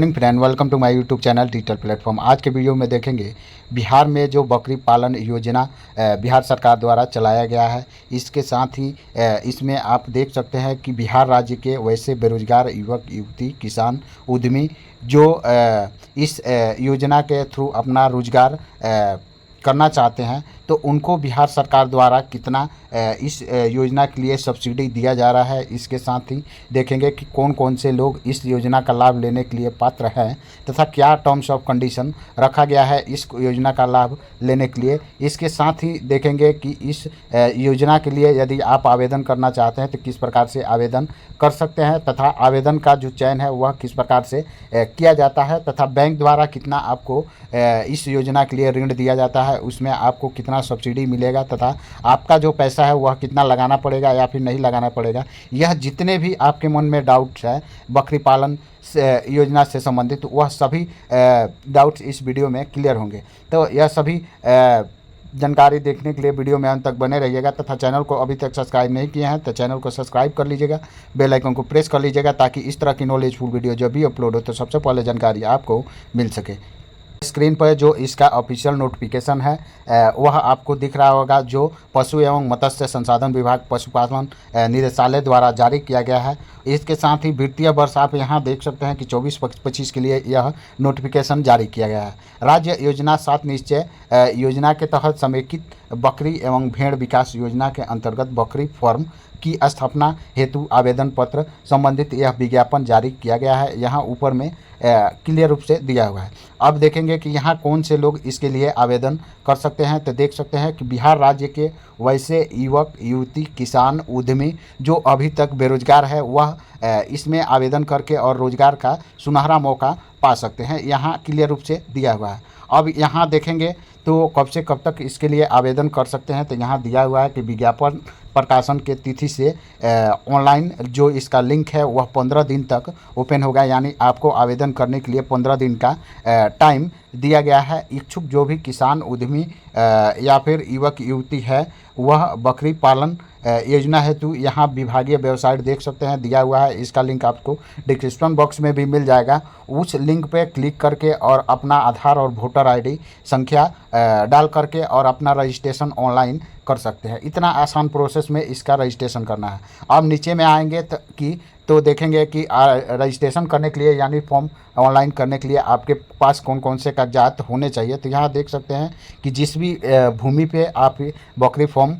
Morning friend, welcome to my YouTube channel digital platform. आज के video में देखेंगे बिहार में जो बकरी पालन योजना बिहार सरकार द्वारा चलाया गया है। इसके साथ ही इसमें आप देख सकते हैं कि बिहार राज्य के वैसे बेरोजगार युवक युवती किसान उद्यमी जो इस योजना के थ्रू अपना रोजगार करना चाहते हैं, तो उनको बिहार सरकार द्वारा कितना इस योजना के लिए सब्सिडी दिया जा रहा है। इसके साथ ही देखेंगे कि कौन कौन से लोग इस योजना का लाभ लेने के लिए पात्र हैं तथा क्या टर्म्स ऑफ कंडीशन रखा गया है इस योजना का लाभ लेने के लिए। इसके साथ ही देखेंगे कि इस योजना के लिए यदि आप आवेदन करना चाहते हैं तो किस प्रकार से आवेदन कर सकते हैं तथा आवेदन का जो चयन है वह किस प्रकार से किया जाता है तथा बैंक द्वारा कितना आपको इस योजना के लिए ऋण दिया जाता है, उसमें आपको कितना सब्सिडी मिलेगा तथा आपका जो पैसा है वह कितना लगाना पड़ेगा या फिर नहीं लगाना पड़ेगा। यह जितने भी आपके मन में डाउट्स है बकरी पालन योजना से संबंधित, वह सभी डाउट्स इस वीडियो में क्लियर होंगे। तो यह सभी जानकारी देखने के लिए वीडियो में अंत तक बने रहिएगा तथा चैनल को अभी तक सब्सक्राइब नहीं किए हैं तो चैनल को सब्सक्राइब कर लीजिएगा, बेल आइकन को प्रेस कर लीजिएगा ताकि इस तरह की नॉलेजफुल वीडियो जब भी अपलोड हो तो सबसे पहले जानकारी आपको मिल सके। स्क्रीन पर जो इसका ऑफिशियल नोटिफिकेशन है वह आपको दिख रहा होगा, जो पशु एवं मत्स्य संसाधन विभाग पशुपालन निदेशालय द्वारा जारी किया गया है। इसके साथ ही वित्तीय वर्ष आप यहां देख सकते हैं कि 24-25 के लिए यह नोटिफिकेशन जारी किया गया है। राज्य योजना 7 निश्चय योजना के तहत समेकित बकरी एवं भेड़ विकास योजना के अंतर्गत बकरी फार्म की स्थापना हेतु आवेदन पत्र संबंधित यह विज्ञापन जारी किया गया है। यहाँ ऊपर में क्लियर रूप से दिया हुआ है। अब देखेंगे कि यहाँ कौन से लोग इसके लिए आवेदन कर सकते हैं, तो देख सकते हैं कि बिहार राज्य के वैसे युवक युवती किसान उद्यमी जो अभी तक बेरोजगार है वह इसमें आवेदन करके और रोजगार का सुनहरा मौका पा सकते हैं। यहाँ क्लियर रूप से दिया हुआ है। अब यहाँ देखेंगे तो कब से कब तक इसके लिए आवेदन कर सकते हैं, तो यहाँ दिया हुआ है कि विज्ञापन प्रकाशन के तिथि से ऑनलाइन जो इसका लिंक है वह 15 दिन तक ओपन होगा, यानी आपको आवेदन करने के लिए 15 दिन का टाइम दिया गया है। इच्छुक जो भी किसान उद्यमी या फिर युवक युवती है वह बकरी पालन योजना हेतु यहाँ विभागीय वेबसाइट देख सकते हैं दिया हुआ है। इसका लिंक आपको डिस्क्रिप्शन बॉक्स में भी मिल जाएगा। उस लिंक पे क्लिक करके और अपना आधार और वोटर आईडी संख्या डाल करके और अपना रजिस्ट्रेशन ऑनलाइन कर सकते हैं। इतना आसान प्रोसेस में इसका रजिस्ट्रेशन करना है। अब नीचे में आएंगे तो देखेंगे कि रजिस्ट्रेशन करने के लिए यानी फॉर्म ऑनलाइन करने के लिए आपके पास कौन कौन से कागजात होने चाहिए। तो यहाँ देख सकते हैं कि जिस भी भूमि पे आप बकरी फॉर्म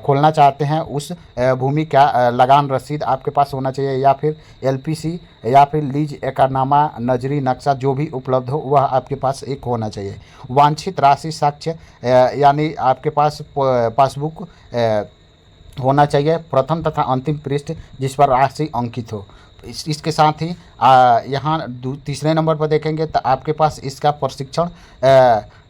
खोलना चाहते हैं उस भूमि का लगान रसीद आपके पास होना चाहिए, या फिर एलपीसी या फिर लीज एकरनामा नजरी नक्शा जो भी उपलब्ध हो वह आपके पास एक होना चाहिए। वांछित राशि साक्ष्य यानी आपके पास पासबुक होना चाहिए, प्रथम तथा अंतिम पृष्ठ जिस पर राशि अंकित हो। इसके साथ ही यहाँ तीसरे नंबर पर देखेंगे तो आपके पास इसका प्रशिक्षण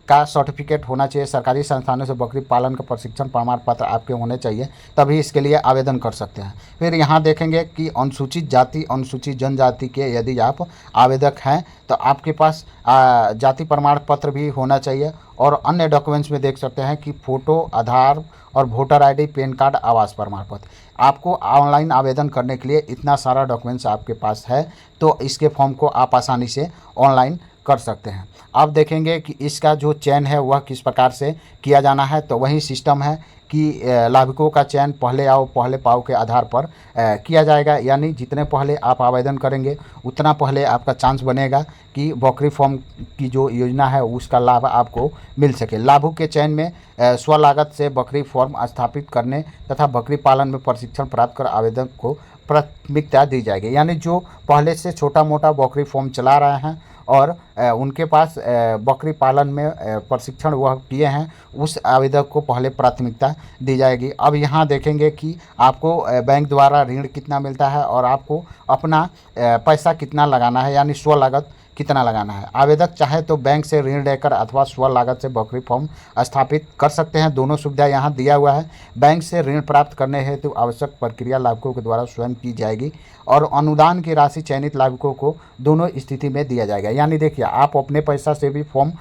का सर्टिफिकेट होना चाहिए। सरकारी संस्थानों से बकरी पालन का प्रशिक्षण प्रमाण पत्र आपके होने चाहिए, तभी इसके लिए आवेदन कर सकते हैं। फिर यहाँ देखेंगे कि अनुसूचित जाति अनुसूचित जनजाति के यदि आप आवेदक हैं तो आपके पास जाति प्रमाण पत्र भी होना चाहिए। और अन्य डॉक्यूमेंट्स में देख सकते हैं कि फ़ोटो, आधार और वोटर आईडी, पैन कार्ड, आवास प्रमाण पत्र। आपको ऑनलाइन आवेदन करने के लिए इतना सारा डॉक्यूमेंट्स आपके पास है तो इसके फॉर्म को आप आसानी से ऑनलाइन कर सकते हैं। अब देखेंगे कि इसका जो चयन है वह किस प्रकार से किया जाना है, तो वही सिस्टम है कि लाभुकों का चयन पहले आओ पहले पाओ के आधार पर किया जाएगा, यानी जितने पहले आप आवेदन करेंगे उतना पहले आपका चांस बनेगा कि बकरी फार्म की जो योजना है उसका लाभ आपको मिल सके। लाभुक के चयन में स्वलागत से बकरी फार्म स्थापित करने तथा बकरी पालन में प्रशिक्षण प्राप्त कर आवेदक को प्राथमिकता दी जाएगी, यानी जो पहले से छोटा मोटा बकरी फार्म चला रहे हैं और उनके पास बकरी पालन में प्रशिक्षण वह किए हैं उस आवेदक को पहले प्राथमिकता दी जाएगी। अब यहाँ देखेंगे कि आपको बैंक द्वारा ऋण कितना मिलता है और आपको अपना पैसा कितना लगाना है, यानी स्व लागत कितना लगाना है। आवेदक चाहे तो बैंक से ऋण लेकर अथवा स्व लागत से बकरी फार्म स्थापित कर सकते हैं। दोनों सुविधा यहाँ दिया हुआ है। बैंक से ऋण प्राप्त करने हेतु आवश्यक प्रक्रिया लाभुकों के द्वारा स्वयं की जाएगी और अनुदान की राशि चयनित लाभुकों को दोनों स्थिति में दिया जाएगा। यानी देखिए आप अपने पैसा से भी फॉर्म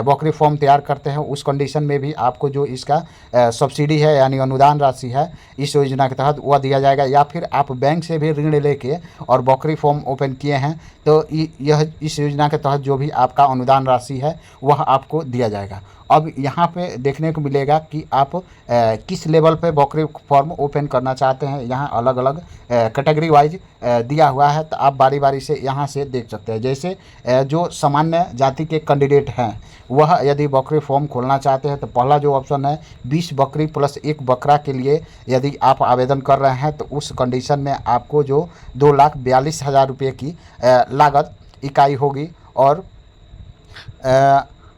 बकरी फॉर्म तैयार करते हैं, उस कंडीशन में भी आपको जो इसका सब्सिडी है यानी अनुदान राशि है इस योजना के तहत वह दिया जाएगा, या फिर आप बैंक से भी ऋण लेके और बकरी फॉर्म ओपन किए हैं तो यह इस योजना के तहत जो भी आपका अनुदान राशि है वह आपको दिया जाएगा। अब यहाँ पे देखने को मिलेगा कि आप किस लेवल पे बकरी फॉर्म ओपन करना चाहते हैं। यहाँ अलग अलग कैटेगरी वाइज दिया हुआ है, तो आप बारी बारी से यहाँ से देख सकते हैं। जैसे जो सामान्य जाति के कैंडिडेट हैं वह यदि बकरी फॉर्म खोलना चाहते हैं तो पहला जो ऑप्शन है 20 बकरी प्लस 1 बकरा के लिए यदि आप आवेदन कर रहे हैं तो उस कंडीशन में आपको जो 2,42,000 रुपये की लागत इकाई होगी और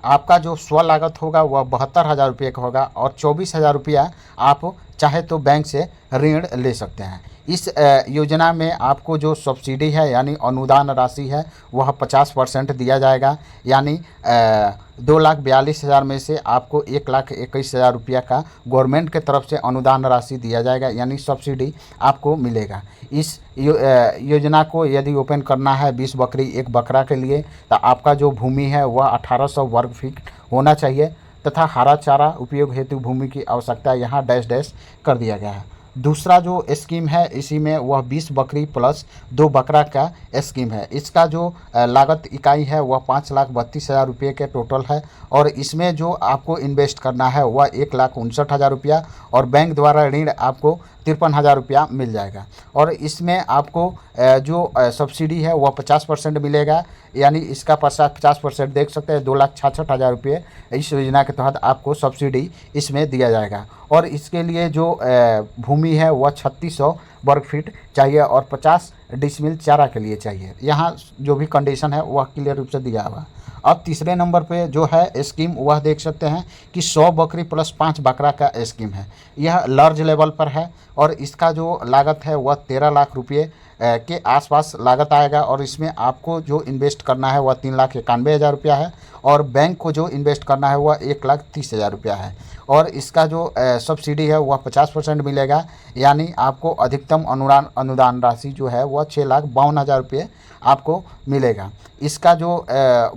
आपका जो स्व लागत होगा वह 72,000 रुपये का होगा और 24,000 रुपया आप चाहे तो बैंक से ऋण ले सकते हैं। इस योजना में आपको जो सब्सिडी है यानी अनुदान राशि है वह 50% दिया जाएगा, यानी 2,42,000 में से आपको 1,21,000 रुपया का गवर्नमेंट के तरफ से अनुदान राशि दिया जाएगा, यानी सब्सिडी आपको मिलेगा। इस योजना को यदि ओपन करना है 20 बकरी 1 बकरा के लिए तो आपका जो भूमि है वह 1800 वर्ग फीट होना चाहिए तथा हरा चारा उपयोग हेतु भूमि की आवश्यकता यहाँ डैश डैश कर दिया गया है। दूसरा जो स्कीम है इसी में वह 20 बकरी प्लस 2 बकरा का स्कीम है। इसका जो लागत इकाई है वह 5,32,000 रुपये के टोटल है और इसमें जो आपको इन्वेस्ट करना है वह 1,59,000 रुपया और बैंक द्वारा ऋण आपको 53,000 रुपया मिल जाएगा। और इसमें आपको जो सब्सिडी है वह 50% मिलेगा, यानी इसका 50% देख सकते हैं 2,66,000 रुपये इस योजना के तहत आपको सब्सिडी इसमें दिया जाएगा। और इसके लिए जो भूमि है वह 3600 वर्ग फीट चाहिए और 50 डिसमिल चारा के लिए चाहिए। यहाँ जो भी कंडीशन है वह क्लियर रूप से दिया हुआ। अब तीसरे नंबर पे जो है स्कीम वह देख सकते हैं कि 100 बकरी प्लस 5 बकरा का स्कीम है। यह लार्ज लेवल पर है और इसका जो लागत है वह 13 लाख रुपये के आसपास लागत आएगा और इसमें आपको जो इन्वेस्ट करना है वह 3,91,000 रुपया है और बैंक को जो इन्वेस्ट करना है वह 1,30,000 रुपया है और इसका जो सब्सिडी है वह 50% मिलेगा, यानी आपको अधिकतम अनुदान राशि जो है वह 6,52,000 रुपये आपको मिलेगा। इसका जो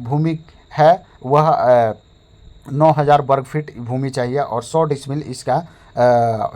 भूमि है वह 9,000 वर्ग फीट भूमि चाहिए और 100 डिसमिल इसका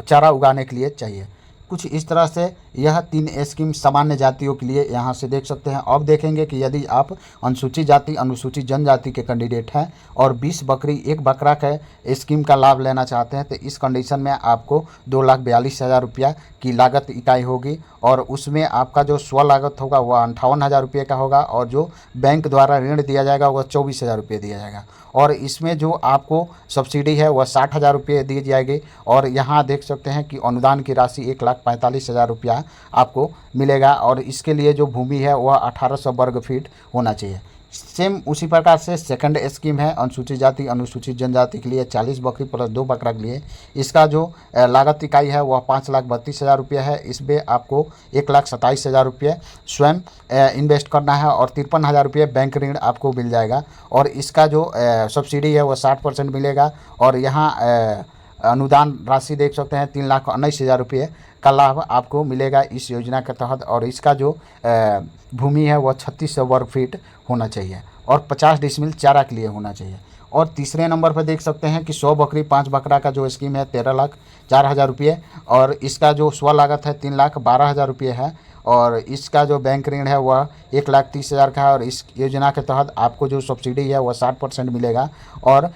चारा उगाने के लिए चाहिए। कुछ इस तरह से यह 3 स्कीम सामान्य जातियों के लिए यहाँ से देख सकते हैं। अब देखेंगे कि यदि आप अनुसूचित जाति अनुसूचित जनजाति के कैंडिडेट हैं और 20 बकरी 1 बकरा के स्कीम का लाभ लेना चाहते हैं तो इस कंडीशन में आपको 2,42,000 रुपया की लागत इकाई होगी और उसमें आपका जो स्व लागत होगा वह 58,000 रुपये का होगा और जो बैंक द्वारा ऋण दिया जाएगा वह 24,000 रुपये दिया जाएगा और इसमें जो आपको सब्सिडी है वह 60,000 रुपये दी जाएगी और यहाँ देख सकते हैं कि अनुदान की राशि 1,45,000 रुपया आपको मिलेगा और इसके लिए जो भूमि है वह 1800 वर्ग फीट होना चाहिए। सेम उसी प्रकार से सेकंड स्कीम है अनुसूचित जाति अनुसूचित जनजाति के लिए 40 बकरी प्लस 2 बकरा के लिए। इसका जो लागत इकाई है वह 5,32,000 रुपये है। इसमें आपको 1,27,000 रुपये स्वयं इन्वेस्ट करना है और 53,000 रुपये बैंक ऋण आपको मिल जाएगा और इसका जो सब्सिडी है वह 60% मिलेगा और यहाँ अनुदान राशि देख सकते हैं 3,19,000 रुपये का लाभ आपको मिलेगा इस योजना के तहत और इसका जो भूमि है वह 3600 वर्ग फीट होना चाहिए और 50 डिसमिल चारा के लिए होना चाहिए। और तीसरे नंबर पर देख सकते हैं कि 100 बकरी 5 बकरा का जो स्कीम है 13,04,000 रुपये और इसका जो स्व लागत है 3,12,000 रुपये है और इसका जो बैंक ऋण है वह 1,30,000 का है और इस योजना के तहत आपको जो सब्सिडी है वह 60% मिलेगा और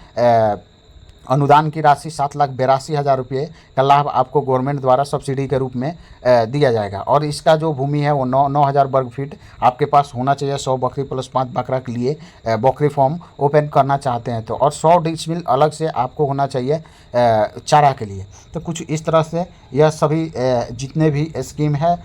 अनुदान की राशि 7,82,000 रुपये का लाभ आपको गवर्नमेंट द्वारा सब्सिडी के रूप में दिया जाएगा और इसका जो भूमि है वो 9,000 वर्ग फीट आपके पास होना चाहिए 100 बकरी प्लस 5 बकरा के लिए बकरी फार्म ओपन करना चाहते हैं तो और 100 डिसमिल अलग से आपको होना चाहिए चारा के लिए। तो कुछ इस तरह से यह सभी जितने भी स्कीम है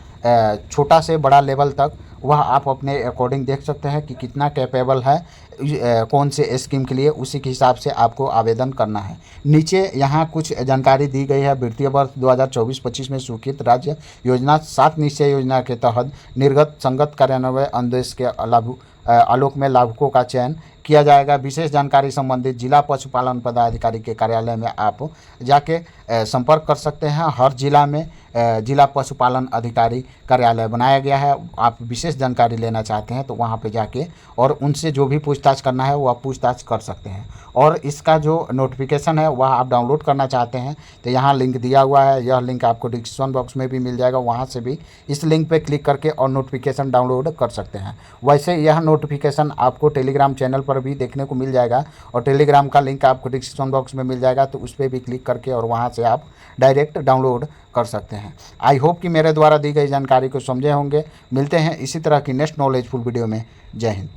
छोटा से बड़ा लेवल तक वह आप अपने अकॉर्डिंग देख सकते हैं कि कितना कैपेबल है कौन से स्कीम के लिए, उसी के हिसाब से आपको आवेदन करना है। नीचे यहाँ कुछ जानकारी दी गई है। वित्तीय वर्ष 2024-25 में स्वीकृत राज्य योजना 7 निश्चय योजना के तहत निर्गत संगत कार्यान्वयन अनुदेश के आलोक में लाभुकों का चयन किया जाएगा। विशेष जानकारी संबंधित जिला पशुपालन पदाधिकारी के कार्यालय में आप जाके संपर्क कर सकते हैं। हर जिला में जिला पशुपालन अधिकारी कार्यालय बनाया गया है। आप विशेष जानकारी लेना चाहते हैं तो वहाँ पे जाके और उनसे जो भी पूछताछ करना है वो आप पूछताछ कर सकते हैं। और इसका जो नोटिफिकेशन है वह आप डाउनलोड करना चाहते हैं तो यहाँ लिंक दिया हुआ है, यह लिंक आपको डिस्क्रिप्शन बॉक्स में भी मिल जाएगा, वहाँ से भी इस लिंक पे क्लिक करके और नोटिफिकेशन डाउनलोड कर सकते हैं। वैसे यह नोटिफिकेशन आपको टेलीग्राम चैनल पर भी देखने को मिल जाएगा और टेलीग्राम का लिंक आपको डिस्क्रिप्शन बॉक्स में मिल जाएगा, तो उस पर भी क्लिक करके और वहाँ से आप डायरेक्ट डाउनलोड कर सकते हैं। आई होप कि मेरे द्वारा दी गई जानकारी को समझे होंगे। मिलते हैं इसी तरह की नेक्स्ट नॉलेजफुल वीडियो में। जय हिंद।